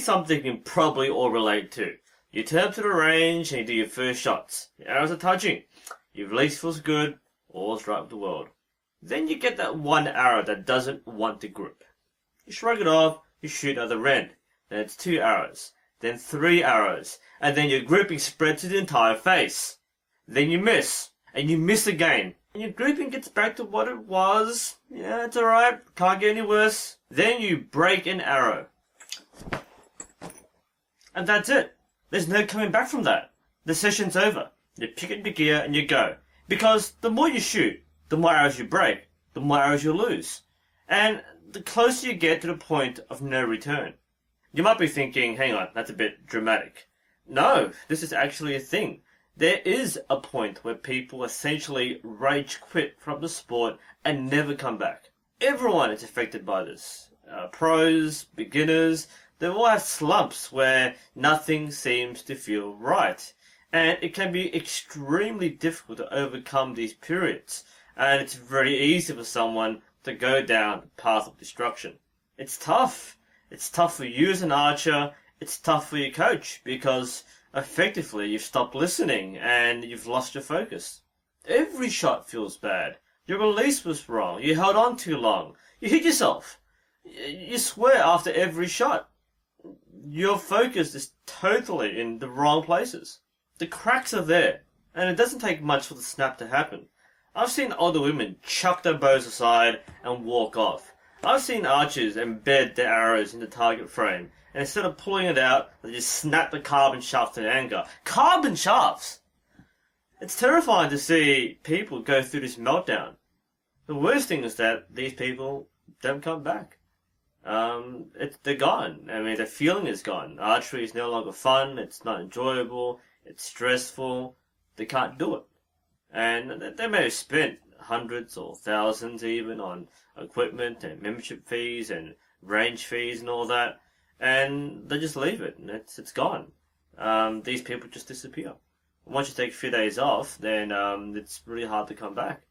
Here's something you can probably all relate to. You turn up to the range and you do your first shots. Your arrows are touching. Your release feels good. All's right with the world. Then you get that one arrow that doesn't want to grip. You shrug it off, you shoot at the end. Then it's 2 arrows. Then 3 arrows. And then your gripping spreads to the entire face. Then you miss. And you miss again. And your gripping gets back to what it was. Yeah, it's alright. Can't get any worse. Then you break an arrow. And that's it. There's no coming back from that. The session's over. You pick up your gear and you go. Because the more you shoot, the more arrows you break, the more arrows you lose. And the closer you get to the point of no return. You might be thinking, hang on, that's a bit dramatic. No, this is actually a thing. There is a point where people essentially rage quit from the sport and never come back. Everyone is affected by this. Pros, beginners, they all have slumps where nothing seems to feel right. And it can be extremely difficult to overcome these periods. And it's very easy for someone to go down the path of destruction. It's tough. It's tough for you as an archer. It's tough for your coach because effectively you've stopped listening and you've lost your focus. Every shot feels bad. Your release was wrong. You held on too long. You hit yourself. You swear after every shot. Your focus is totally in the wrong places. The cracks are there, and it doesn't take much for the snap to happen. I've seen older women chuck their bows aside and walk off. I've seen archers embed their arrows in the target frame, and instead of pulling it out, they just snap the carbon shaft in anger. Carbon shafts! It's terrifying to see people go through this meltdown. The worst thing is that these people don't come back. They're gone. I mean, the feeling is gone. Archery is no longer fun, it's not enjoyable, it's stressful, they can't do it. And they may have spent hundreds or thousands even on equipment and membership fees and range fees and all that, and they just leave it, and it's gone. These people just disappear. Once you take a few days off, then it's really hard to come back.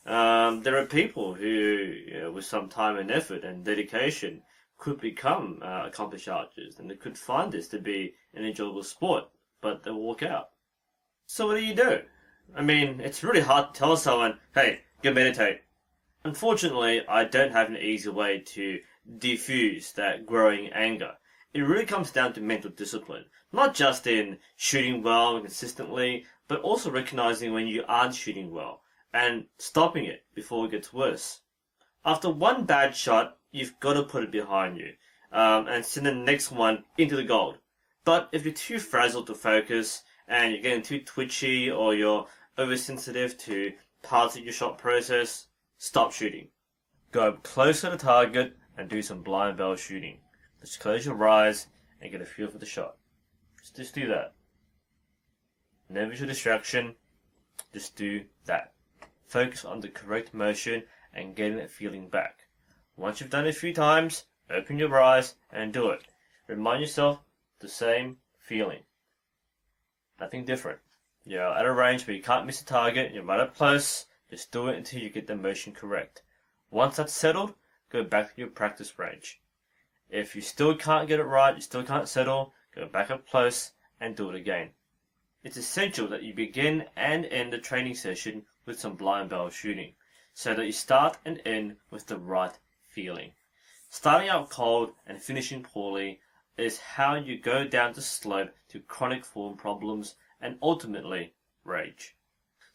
There are people who, with some time and effort and dedication, could become accomplished archers, and they could find this to be an enjoyable sport, but they walk out. So what do? I mean, it's really hard to tell someone, hey, go meditate. Unfortunately, I don't have an easy way to diffuse that growing anger. It really comes down to mental discipline, not just in shooting well and consistently, but also recognizing when you aren't shooting well and stopping it before it gets worse. After one bad shot, you've got to put it behind you and send the next one into the gold. But if you're too frazzled to focus and you're getting too twitchy or you're oversensitive to parts of your shot process, stop shooting. Go close to the target and do some blind bell shooting. Just close your eyes and get a feel for the shot. Just do that. No visual distraction, just do that. Focus on the correct motion and getting that feeling back. Once you've done it a few times, open your eyes and do it. Remind yourself the same feeling. Nothing different. You're at a range where you can't miss a target, you're right up close, just do it until you get the motion correct. Once that's settled, go back to your practice range. If you still can't get it right, you still can't settle, go back up close and do it again. It's essential that you begin and end the training session with some blind bell shooting, so that you start and end with the right feeling. Starting out cold and finishing poorly is how you go down the slope to chronic form problems and ultimately rage.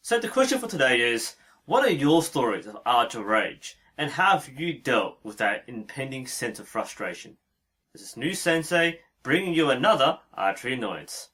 So the question for today is, what are your stories of archer rage, and how have you dealt with that impending sense of frustration? This is NUSensei bringing you another Archery Annoyance.